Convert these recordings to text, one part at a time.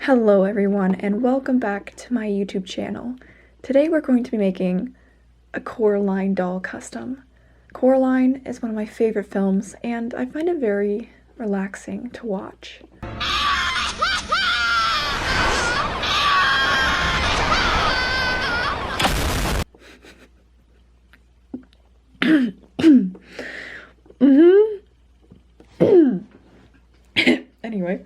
Hello everyone and welcome back to my YouTube channel. Today we're going to be making a Coraline doll custom. Coraline is one of my favorite films and I find it very relaxing to watch. Anyway.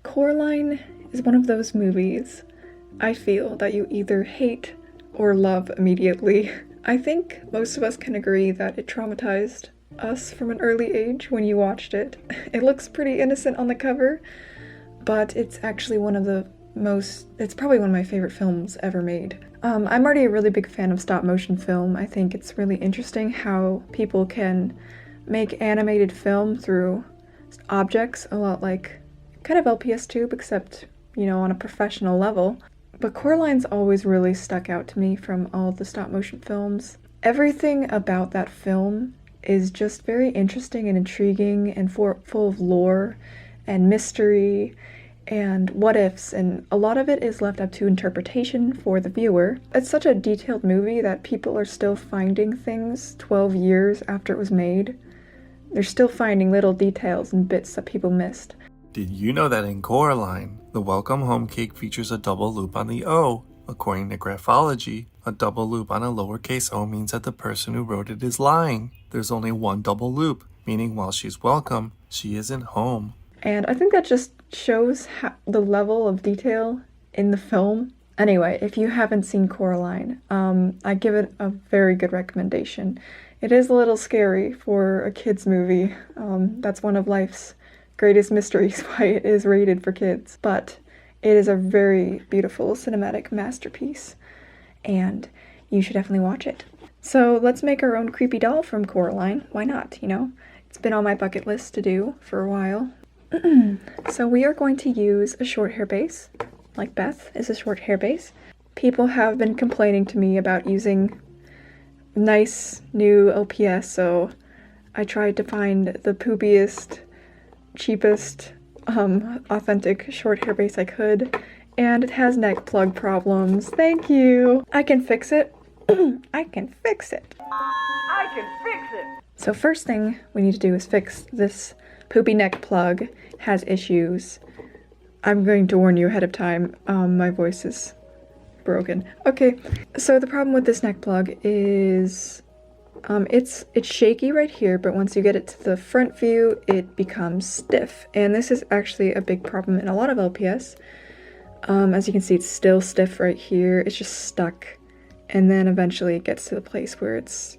Coraline is one of those movies I feel that you either hate or love immediately. I think most of us can agree that it traumatized us from an early age when you watched it. It looks pretty innocent on the cover, but it's actually it's probably one of my favorite films ever made. I'm already a really big fan of stop motion film. I think it's really interesting how people can make animated film through objects, a lot like kind of LPS tube, except, you know, on a professional level. But Coraline's always really stuck out to me from all the stop motion films. Everything about that film is just very interesting and intriguing and full of lore and mystery and what ifs, and a lot of it is left up to interpretation for the viewer. It's such a detailed movie that people are still finding things 12 years after it was made. They're still finding little details and bits that people missed. Did you know that in Coraline, the welcome home cake features a double loop on the O? According to graphology, a double loop on a lowercase o means that the person who wrote it is lying. There's only one double loop, meaning while she's welcome, she isn't home. And I think that just shows the level of detail in the film. Anyway, if you haven't seen Coraline, I give it a very good recommendation. It is a little scary for a kid's movie. That's one of life's greatest mysteries why it is rated for kids, but it is a very beautiful cinematic masterpiece and you should definitely watch it. So let's make our own creepy doll from Coraline. Why not, you know? It's been on my bucket list to do for a while. So we are going to use a short hair base, like Beth is a short hair base. People have been complaining to me about using nice new LPS, so I tried to find the poopiest, cheapest, authentic short hair base I could, and it has neck plug problems. Thank you! I can fix it. I can fix it. I can fix it! So first thing we need to do is fix this poopy neck plug. It has issues. I'm going to warn you ahead of time. My voice is broken. Okay, so the problem with this neck plug is it's shaky right here, but once you get it to the front view, it becomes stiff. And this is actually a big problem in a lot of LPS. As you can see, it's still stiff right here. It's just stuck. And then eventually it gets to the place where it's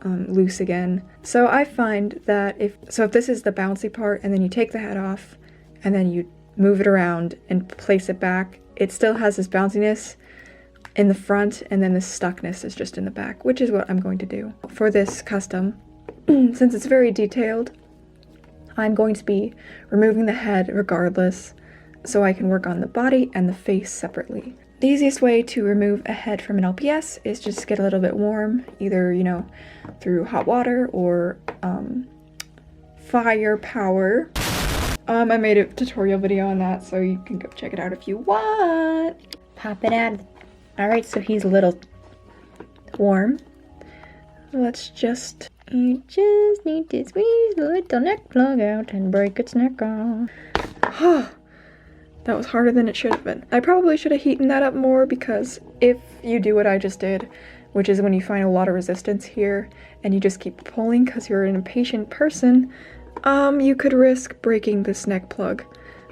loose again. So I find that if this is the bouncy part, and then you take the head off, and then you move it around and place it back, it still has this bounciness in the front, and then the stuckness is just in the back, which is what I'm going to do. For this custom, since it's very detailed, I'm going to be removing the head regardless, so I can work on the body and the face separately. The easiest way to remove a head from an LPS is just get a little bit warm, either, you know, through hot water or fire power. I made a tutorial video on that, so you can go check it out if you want. Pop it out. Alright, so he's a little warm. You just need to squeeze the little neck plug out and break its neck off. That was harder than it should have been. I probably should have heated that up more, because if you do what I just did, which is when you find a lot of resistance here and you just keep pulling because you're an impatient person, you could risk breaking this neck plug.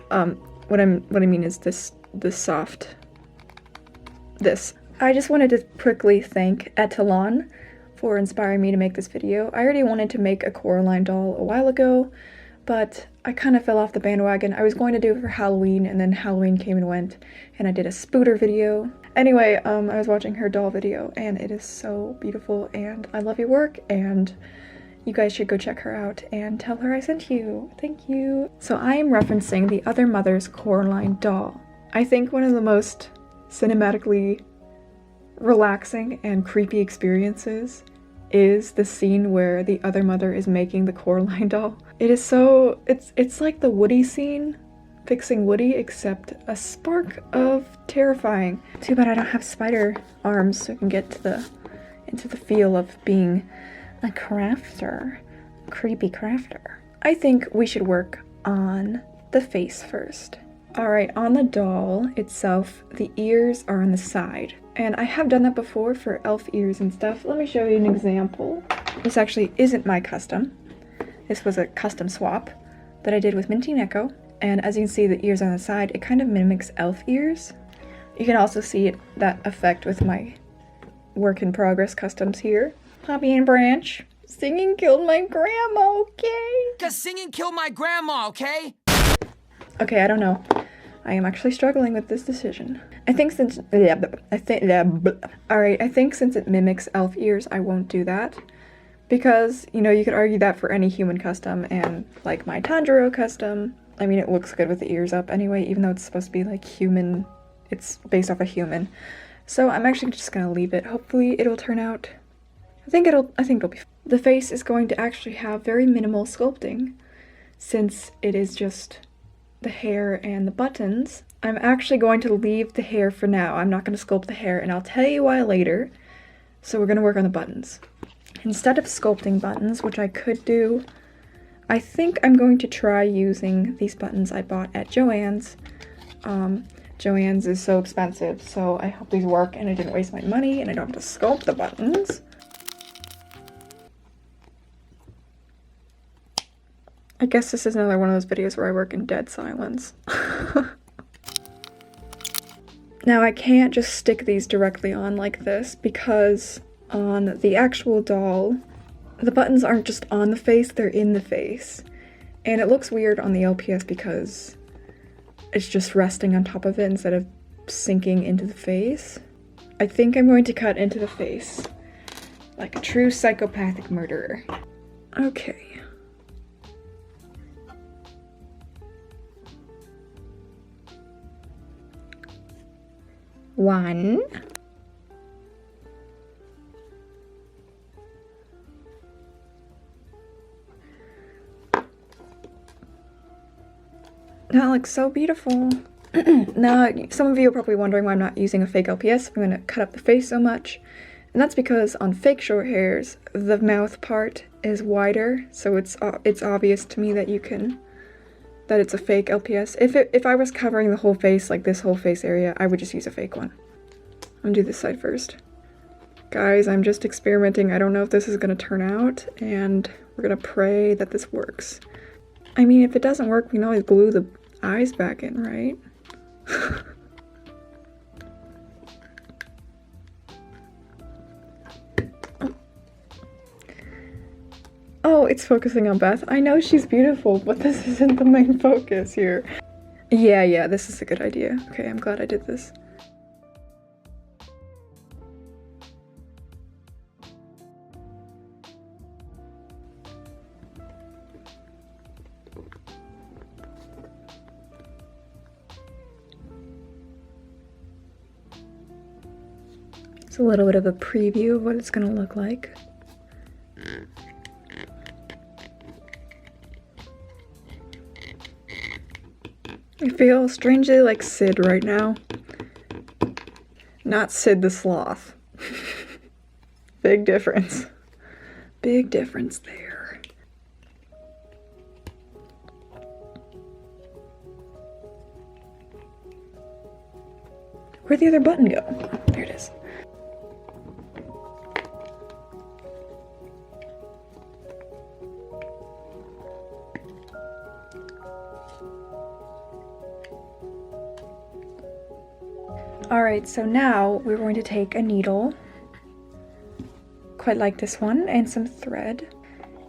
What I mean is this soft. I just wanted to quickly thank 𝓀𝓬𝓬𝓬𝓱𝓲𝓷𝓰 for inspiring me to make this video. I already wanted to make a Coraline doll a while ago, but I kind of fell off the bandwagon. I was going to do it for Halloween, and then Halloween came and went, and I did a Spooter video. Anyway, I was watching her doll video, and it is so beautiful, and I love your work, and you guys should go check her out and tell her I sent you. Thank you. So I am referencing the Other Mother's Coraline doll. I think one of the most cinematically relaxing and creepy experiences is the scene where the other mother is making the Coraline doll. It is so, it's like the Woody scene, fixing Woody, except a spark of terrifying. Too bad I don't have spider arms so I can get to into the feel of being a crafter, creepy crafter. I think we should work on the face first. Alright, on the doll itself, the ears are on the side. And I have done that before for elf ears and stuff. Let me show you an example. This actually isn't my custom. This was a custom swap that I did with Minty Neko. And as you can see, the ears on the side, it kind of mimics elf ears. You can also see that effect with my work in progress customs here. Poppy and Branch. Singing killed my grandma, okay? 'Cause singing killed my grandma, okay? Okay, I don't know. I am actually struggling with this decision. I think since it mimics elf ears, I won't do that. Because, you know, you could argue that for any human custom, and like my Tanjiro custom, I mean, it looks good with the ears up anyway, even though it's supposed to be like human, it's based off a human. So I'm actually just gonna leave it. Hopefully it'll turn out, I think it'll be fine. The face is going to actually have very minimal sculpting, since it is just the hair and the buttons. I'm actually going to leave the hair for now. I'm not going to sculpt the hair, and I'll tell you why later. So we're going to work on the buttons. Instead of sculpting buttons, which I could do, I think I'm going to try using these buttons I bought at Joann's. Joann's is so expensive, so I hope these work and I didn't waste my money and I don't have to sculpt the buttons. I guess this is another one of those videos where I work in dead silence. Now I can't just stick these directly on like this because on the actual doll, the buttons aren't just on the face, they're in the face. And it looks weird on the LPS because it's just resting on top of it instead of sinking into the face. I think I'm going to cut into the face like a true psychopathic murderer. Okay. One. That looks so beautiful. Now, some of you are probably wondering why I'm not using a fake LPS if I'm going to cut up the face so much. And that's because on fake short hairs, the mouth part is wider, so it's obvious to me that that it's a fake LPS. If I was covering the whole face, like this whole face area, I would just use a fake one. I'm gonna do this side first. Guys, I'm just experimenting. I don't know if this is gonna turn out, and we're gonna pray that this works. I mean, if it doesn't work, we can always glue the eyes back in, right? Oh, it's focusing on Beth. I know she's beautiful, but this isn't the main focus here. Yeah, this is a good idea. Okay, I'm glad I did this. It's a little bit of a preview of what it's gonna look like. I feel strangely like Sid right now. Not Sid the Sloth. Big difference. Big difference there. Where'd the other button go? Oh, there it is. Alright, so now we're going to take a needle, quite like this one, and some thread,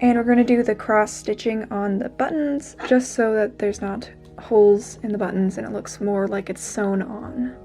and we're going to do the cross stitching on the buttons just so that there's not holes in the buttons and it looks more like it's sewn on.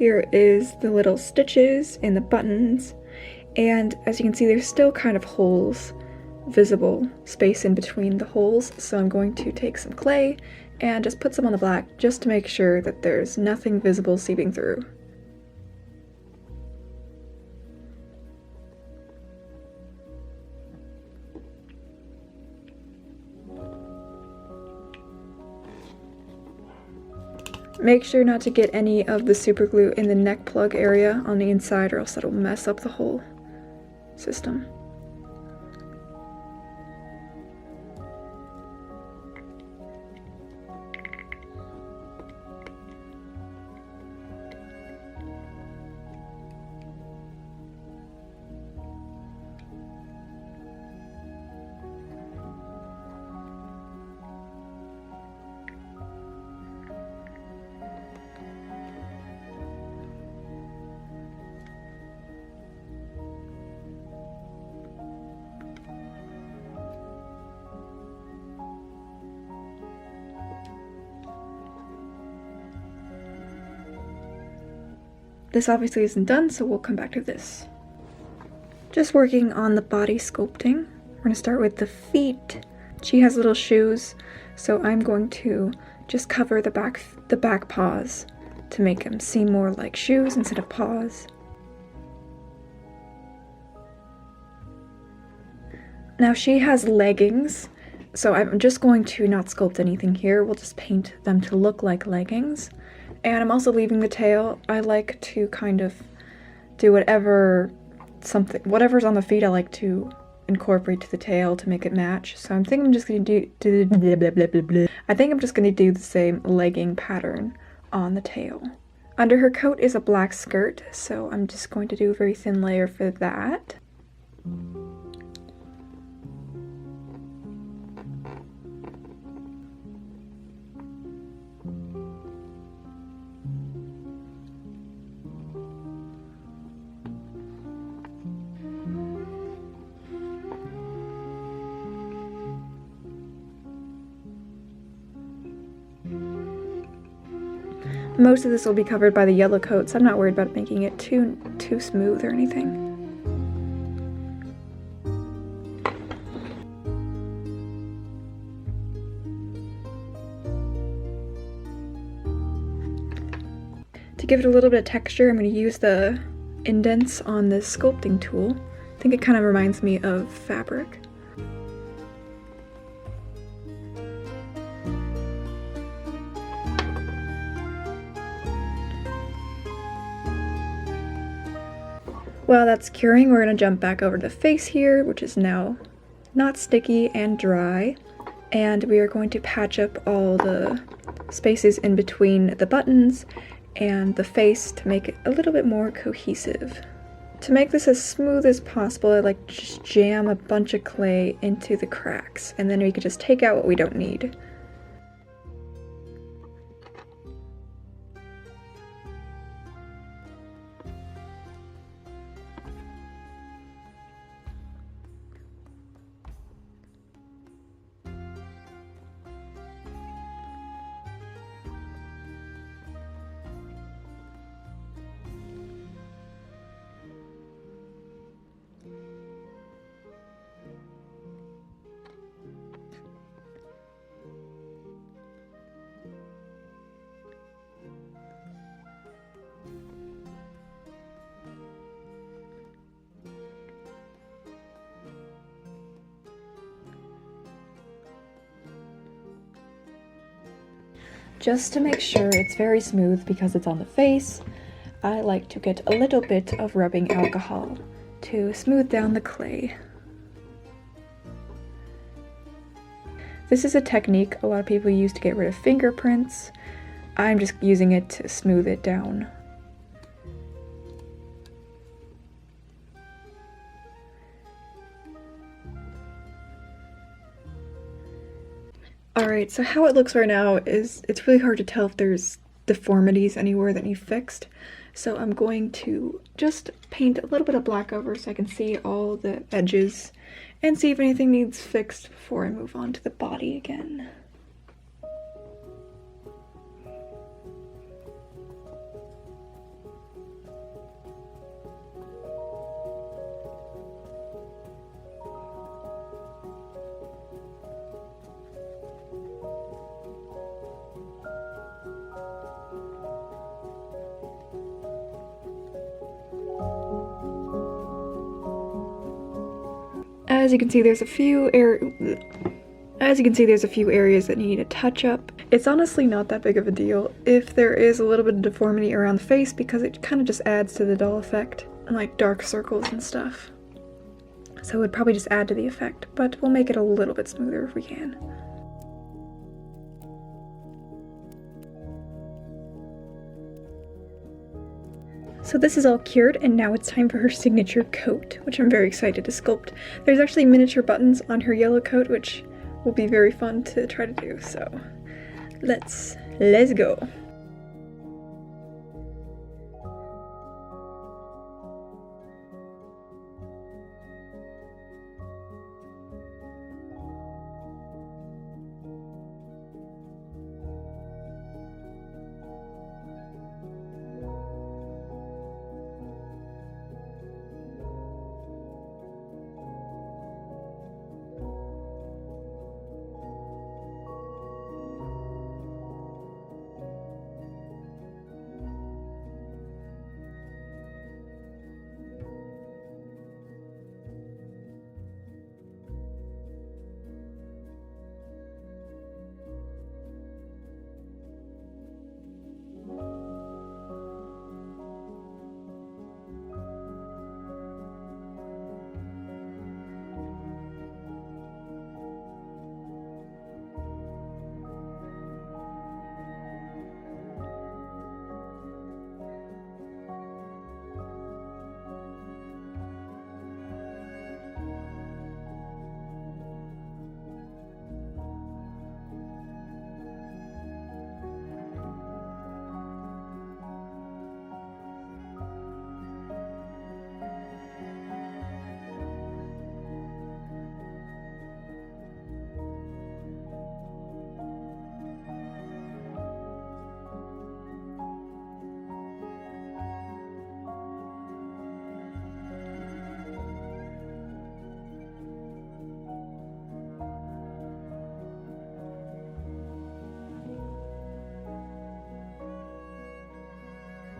here is the little stitches in the buttons, and as you can see there's still kind of holes, visible space in between the holes, so I'm going to take some clay and just put some on the black just to make sure that there's nothing visible seeping through. Make sure not to get any of the super glue in the neck plug area on the inside, or else that'll mess up the whole system. This obviously isn't done, so we'll come back to this. Just working on the body sculpting. We're gonna start with the feet. She has little shoes, so I'm going to just cover the back paws to make them seem more like shoes instead of paws. Now she has leggings, so I'm just going to not sculpt anything here. We'll just paint them to look like leggings. And I'm also leaving the tail. I like to kind of do whatever's on the feet I like to incorporate to the tail to make it match. So I think I'm just gonna do the same legging pattern on the tail. Under her coat is a black skirt, so I'm just going to do a very thin layer for that. Most of this will be covered by the yellow coat, so I'm not worried about making it too smooth or anything. To give it a little bit of texture, I'm going to use the indents on this sculpting tool. I think it kind of reminds me of fabric. While that's curing, we're going to jump back over to the face here, which is now not sticky and dry, and we are going to patch up all the spaces in between the buttons and the face to make it a little bit more cohesive. To make this as smooth as possible, I like to just jam a bunch of clay into the cracks, and then we can just take out what we don't need. Just to make sure it's very smooth because it's on the face, I like to get a little bit of rubbing alcohol to smooth down the clay. This is a technique a lot of people use to get rid of fingerprints. I'm just using it to smooth it down. Alright, so how it looks right now is it's really hard to tell if there's deformities anywhere that need fixed. So I'm going to just paint a little bit of black over so I can see all the edges and see if anything needs fixed before I move on to the body again. As you can see, there's a few areas that need a touch up. It's honestly not that big of a deal if there is a little bit of deformity around the face, because it kind of just adds to the dull effect, and like dark circles and stuff. So it would probably just add to the effect, but we'll make it a little bit smoother if we can. So this is all cured, and now it's time for her signature coat, which I'm very excited to sculpt. There's actually miniature buttons on her yellow coat, which will be very fun to try to do, so let's go.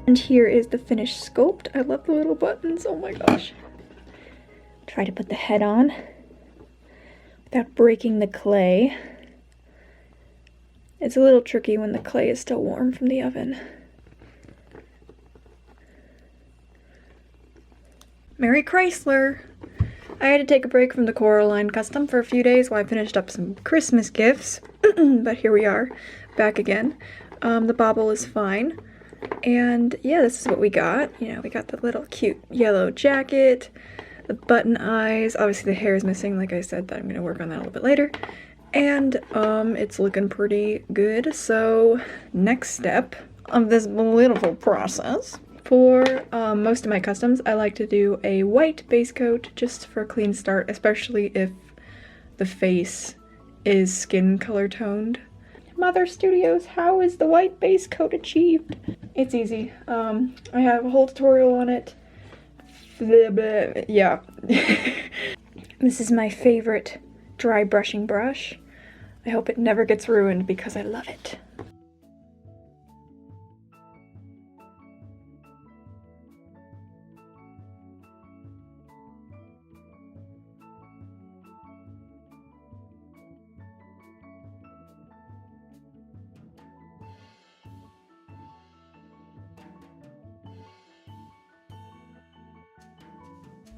And here is the finished sculpt. I love the little buttons, oh my gosh. Try to put the head on without breaking the clay. It's a little tricky when the clay is still warm from the oven. Merry Chrysler! I had to take a break from the Coraline custom for a few days while I finished up some Christmas gifts, but here we are, back again. The bauble is fine. And yeah, this is what we got. You know, we got the little cute yellow jacket, the button eyes. Obviously the hair is missing, like I said, that I'm gonna work on that a little bit later. And it's looking pretty good. So next step of this beautiful process, for most of my customs, I like to do a white base coat just for a clean start, especially if the face is skin color toned. Mother Studios, how is the white base coat achieved? It's easy. I have a whole tutorial on it. Yeah. This is my favorite dry brushing brush. I hope it never gets ruined because I love it.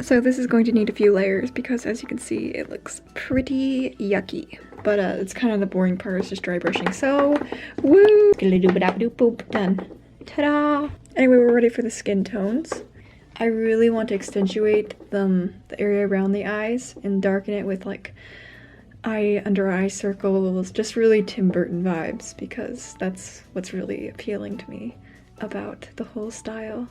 So this is going to need a few layers because, as you can see, it looks pretty yucky. But it's kind of the boring part, is just dry brushing. So, woo! Done. Ta-da! Anyway, we're ready for the skin tones. I really want to accentuate the area around the eyes and darken it with like under eye circles, just really Tim Burton vibes, because that's what's really appealing to me about the whole style.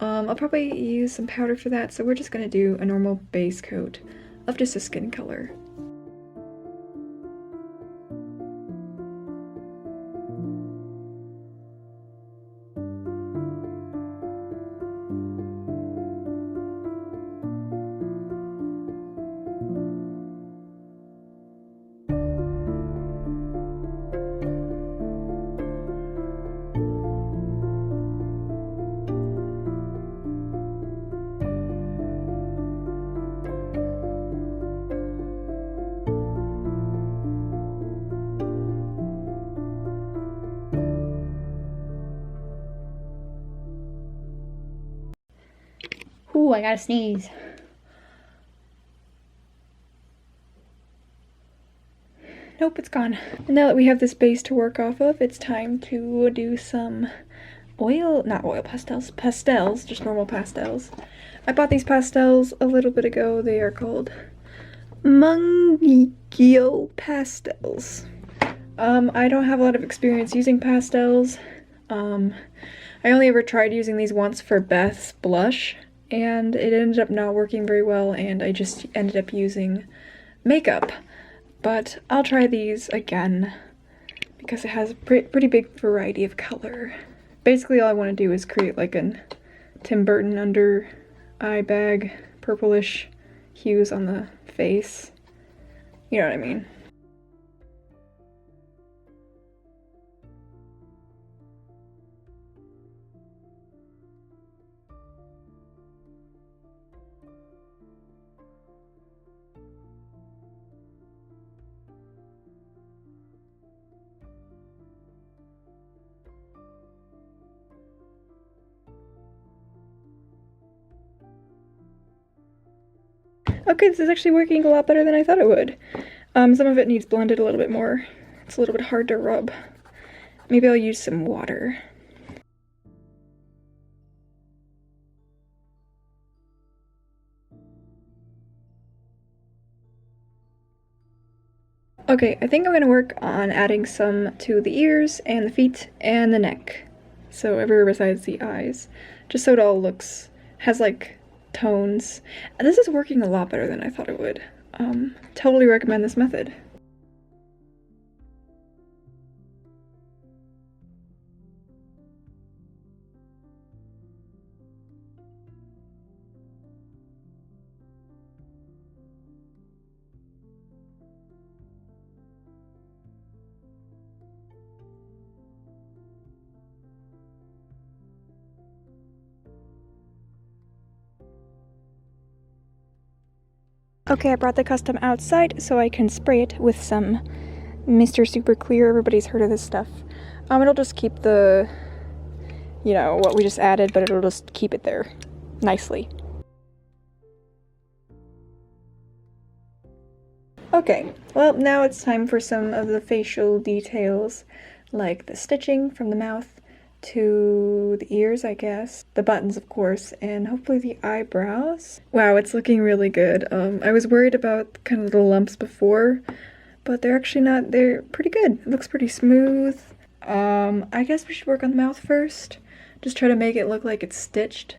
I'll probably use some powder for that, so we're just gonna do a normal base coat of just a skin color. Ooh, I gotta sneeze. Nope, it's gone. And now that we have this base to work off of, it's time to do some not oil pastels, just normal pastels. I bought these pastels a little bit ago. They are called Mungyo pastels. I don't have a lot of experience using pastels. I only ever tried using these once for Beth's blush, and it ended up not working very well, and I just ended up using makeup. But I'll try these again because it has a pretty big variety of color. Basically all I want to do is create like a Tim Burton under eye bag, purplish hues on the face. You know what I mean. Okay, this is actually working a lot better than I thought it would. Some of it needs blended a little bit more. It's a little bit hard to rub. Maybe I'll use some water. Okay, I think I'm gonna work on adding some to the ears and the feet and the neck. So everywhere besides the eyes. Just so it all has like tones. And this is working a lot better than I thought it would. Totally recommend this method. Okay, I brought the custom outside so I can spray it with some Mr. Super Clear. Everybody's heard of this stuff. It'll just keep the, what we just added, but it'll just keep it there nicely. Okay, well now it's time for some of the facial details, like the stitching from the mouth to the ears, I guess, the buttons of course, and hopefully the eyebrows. Wow, it's looking really good. I was worried about kind of the lumps before, but they're actually not. They're pretty good. It looks pretty smooth. I guess we should work on the mouth first. Just try to make it look like it's stitched.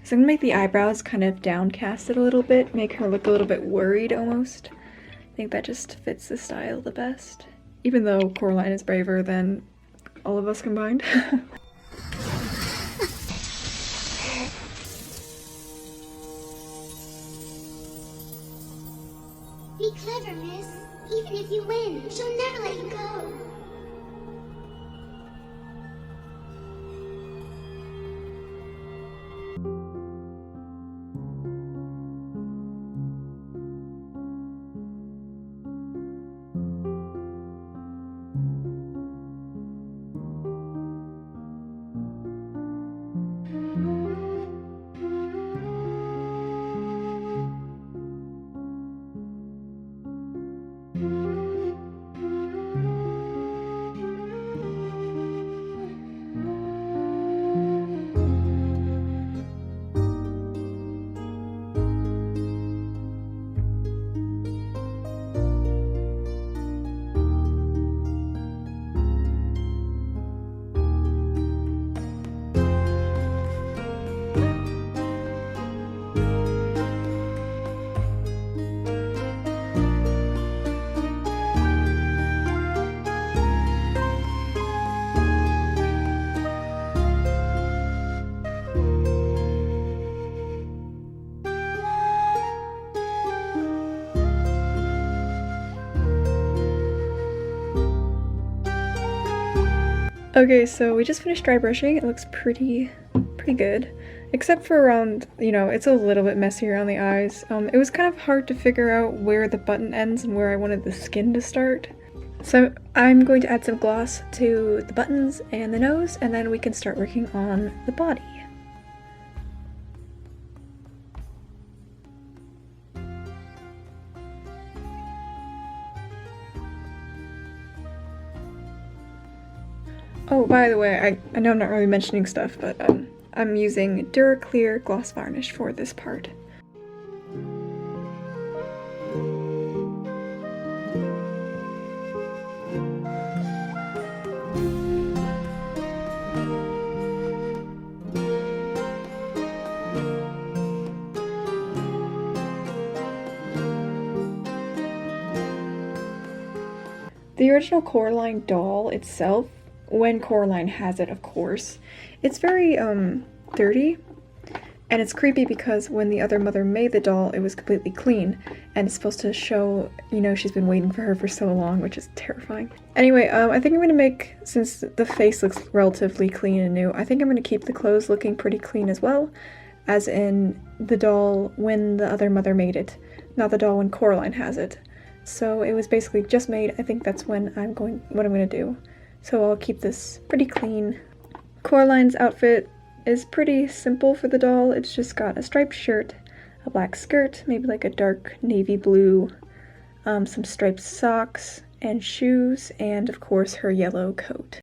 So I'm gonna make the eyebrows kind of downcasted a little bit, make her look a little bit worried almost. I think that just fits the style the best. Even though Coraline is braver than all of us combined. Be clever, miss. Even if you win, she'll never let you go. Okay, so we just finished dry brushing. It looks pretty good. Except for around, you know, it's a little bit messy around the eyes. It was kind of hard to figure out where the button ends and where I wanted the skin to start. So I'm going to add some gloss to the buttons and the nose, and then we can start working on the body. Oh, by the way, I know I'm not really mentioning stuff, but I'm using 𝓬𝓱𝓪𝓷𝓴𝓼 gloss varnish for this part. The original Coraline doll itself, when Coraline has it, of course, it's very dirty, and it's creepy because when the other mother made the doll, it was completely clean, and it's supposed to show, you know, she's been waiting for her for so long, which is terrifying. Anyway, I think I'm gonna make, since the face looks relatively clean and new, I think I'm gonna keep the clothes looking pretty clean as well, as in the doll when the other mother made it, not the doll when Coraline has it. So it was basically just made. I think that's what I'm gonna do. So I'll keep this pretty clean. Coraline's outfit is pretty simple for the doll. It's just got a striped shirt, a black skirt, maybe like a dark navy blue, some striped socks and shoes, and of course her yellow coat.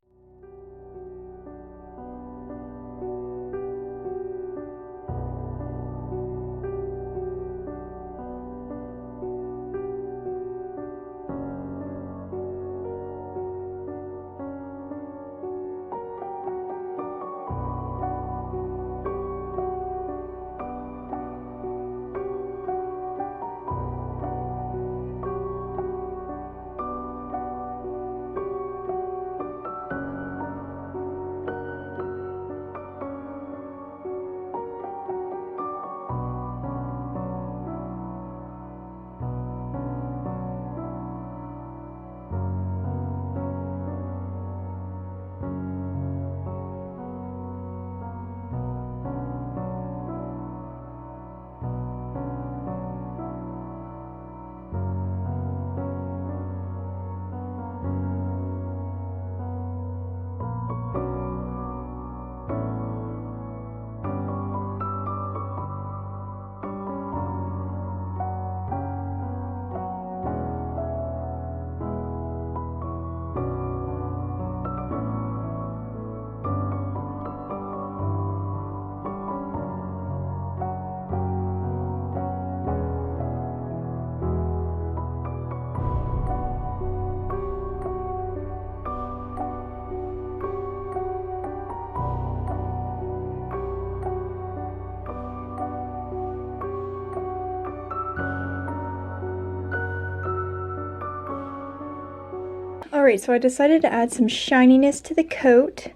Alright, so I decided to add some shininess to the coat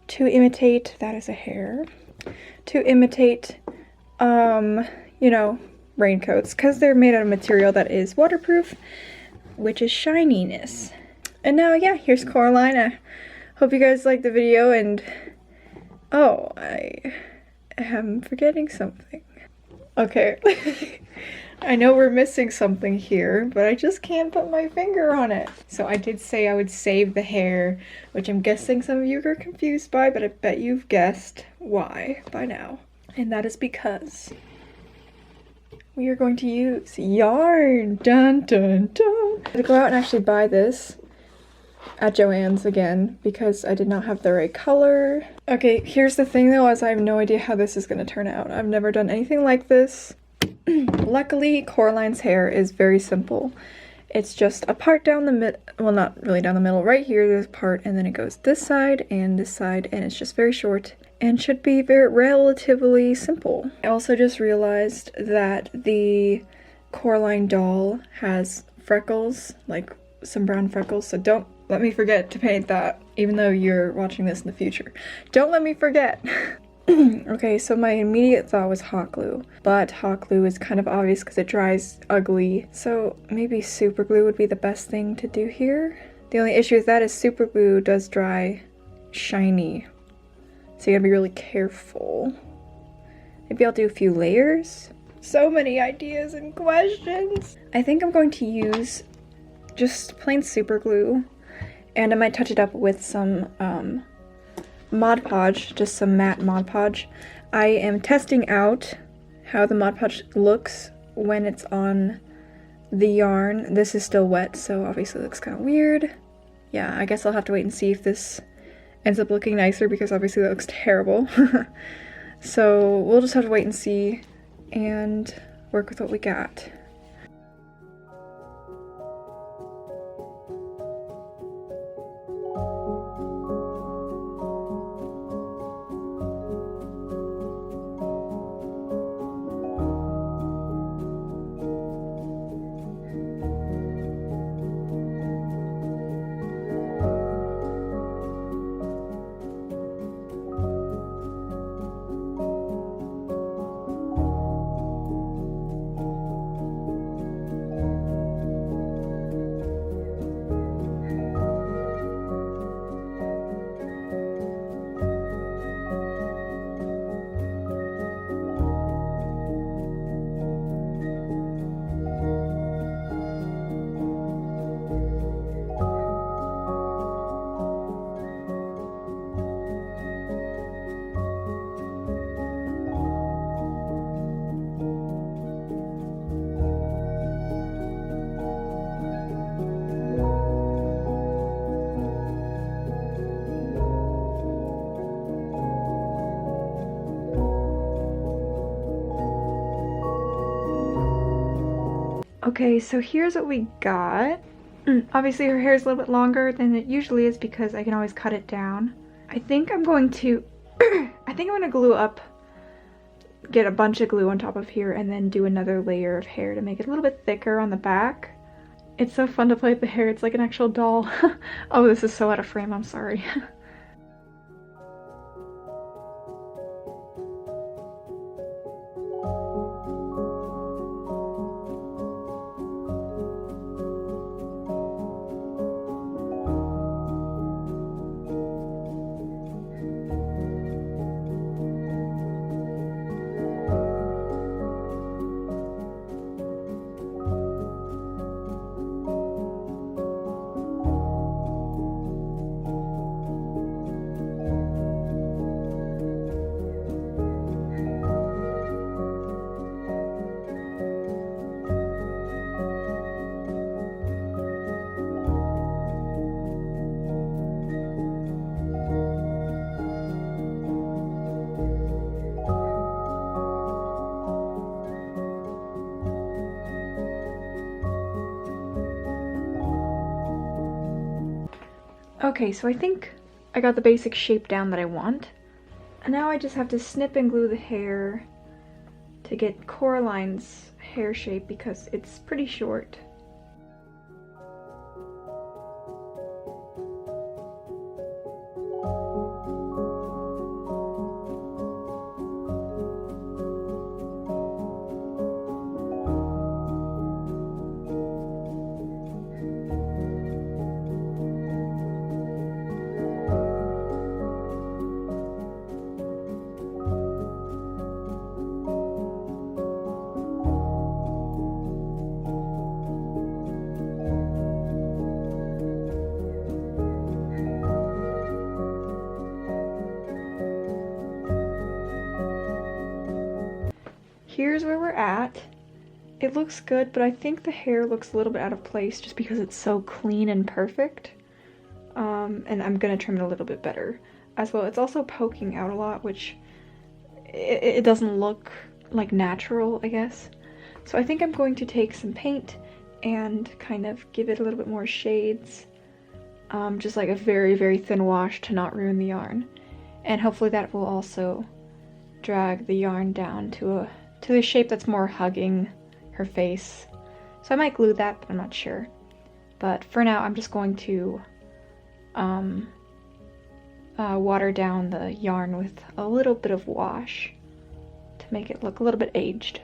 to imitate, that is a hair, to imitate, you know, raincoats, because they're made out of material that is waterproof, which is shininess. And now, yeah, here's Coraline. I hope you guys liked the video, and, oh, I am forgetting something. Okay. I know we're missing something here, but I just can't put my finger on it. So I did say I would save the hair, which I'm guessing some of you are confused by, but I bet you've guessed why by now. And that is because we are going to use yarn. Dun dun dun. I had to go out and actually buy this at Joann's again because I did not have the right color. Okay, here's the thing though, as I have no idea how this is going to turn out. I've never done anything like this. Luckily, Coraline's hair is very simple. It's just a part down the mid, well, not really down the middle, right here there's a part, and then it goes this side, and it's just very short, and should be relatively simple. I also just realized that the Coraline doll has freckles, like some brown freckles, so don't let me forget to paint that, even though you're watching this in the future. Don't let me forget! Okay, so my immediate thought was hot glue, but hot glue is kind of obvious because it dries ugly, so maybe super glue would be the best thing to do here. The only issue with that is super glue does dry shiny. So you gotta be really careful. Maybe I'll do a few layers. So many ideas and questions. I think I'm going to use just plain super glue, and I might touch it up with some Mod Podge, just some matte Mod Podge. I am testing out how the Mod Podge looks when it's on the yarn. This is still wet, so obviously it looks kind of weird. Yeah, I guess I'll have to wait and see if this ends up looking nicer, because obviously that looks terrible. So we'll just have to wait and see and work with what we got. Okay, so here's what we got. Obviously her hair is a little bit longer than it usually is because I can always cut it down. I think I'm going to glue up, get a bunch of glue on top of here, and then do another layer of hair to make it a little bit thicker on the back. It's so fun to play with the hair, it's like an actual doll. Oh, this is so out of frame, I'm sorry. Okay, so I think I got the basic shape down that I want. And now I just have to snip and glue the hair to get Coraline's hair shape because it's pretty short. Here's where we're at. It looks good, but I think the hair looks a little bit out of place just because it's so clean and perfect. And I'm gonna trim it a little bit better as well. It's also poking out a lot, which it doesn't look like natural, I guess. So I think I'm going to take some paint and kind of give it a little bit more shades. Just like a very, very thin wash to not ruin the yarn. And hopefully that will also drag the yarn down to the shape that's more hugging her face. So I might glue that, but I'm not sure. But for now, I'm just going to water down the yarn with a little bit of wash to make it look a little bit aged.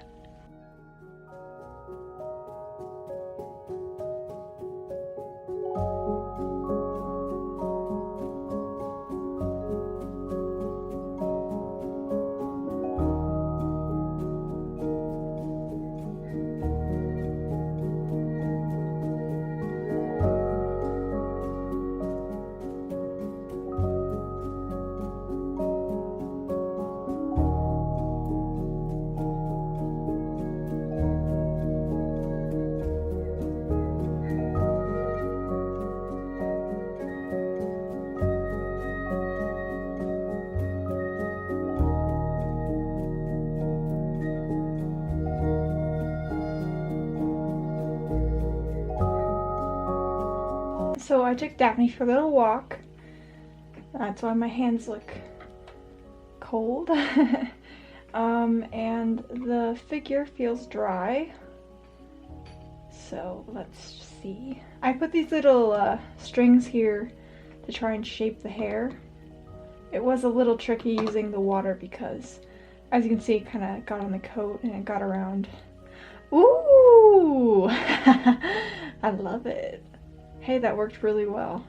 So I took Daphne for a little walk. That's why my hands look cold. And the figure feels dry. So let's see. I put these little strings here to try and shape the hair. It was a little tricky using the water because, as you can see, it kind of got on the coat and it got around. Ooh! I love it. Hey, that worked really well.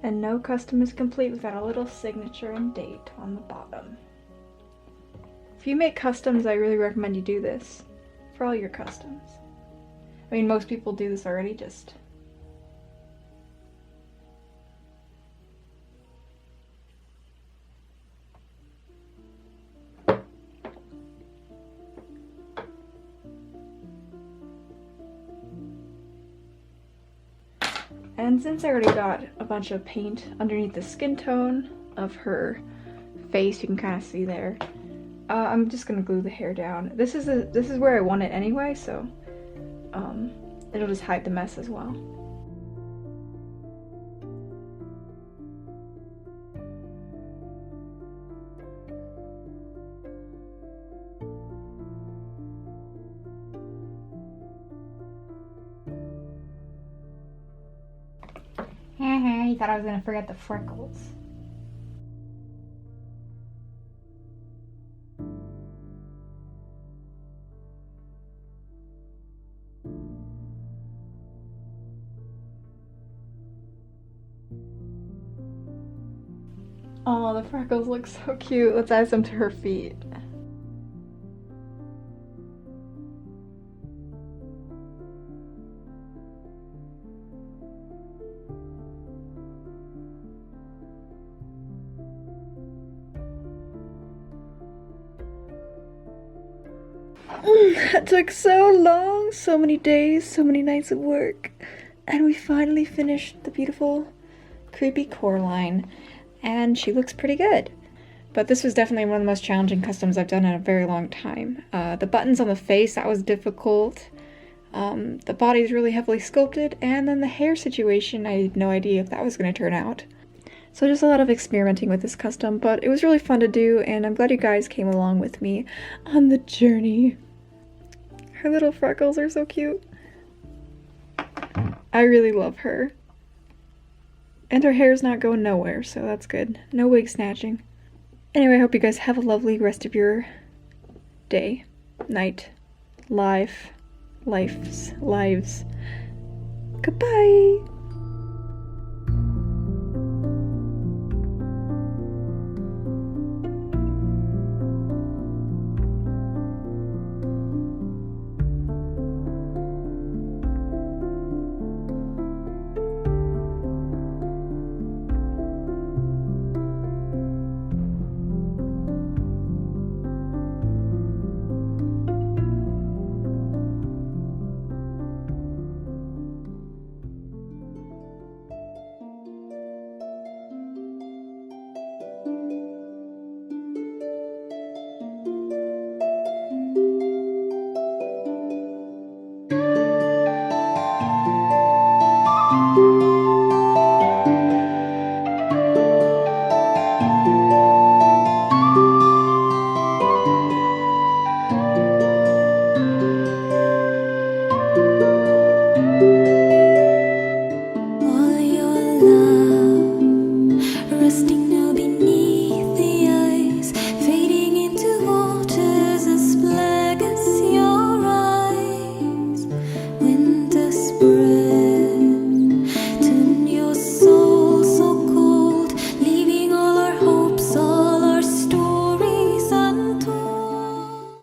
And no custom is complete without a little signature and date on the bottom. If you make customs, I really recommend you do this for all your customs. I mean, most people do this already, just... And since I already got a bunch of paint underneath the skin tone of her face, you can kind of see there, I'm just gonna glue the hair down. This is where I want it anyway, so it'll just hide the mess as well. You thought I was gonna forget the freckles. Oh, the freckles look so cute. Let's add some to her feet. That took so long, so many days, so many nights of work, and we finally finished the beautiful, creepy Coraline, and she looks pretty good. But this was definitely one of the most challenging customs I've done in a very long time. The buttons on the face, that was difficult. The body's really heavily sculpted, and then the hair situation, I had no idea if that was going to turn out. So just a lot of experimenting with this custom, but it was really fun to do, and I'm glad you guys came along with me on the journey. Her little freckles are so cute. I really love her. And her hair's not going nowhere, so that's good. No wig snatching. Anyway, I hope you guys have a lovely rest of your day, night, lives. Goodbye!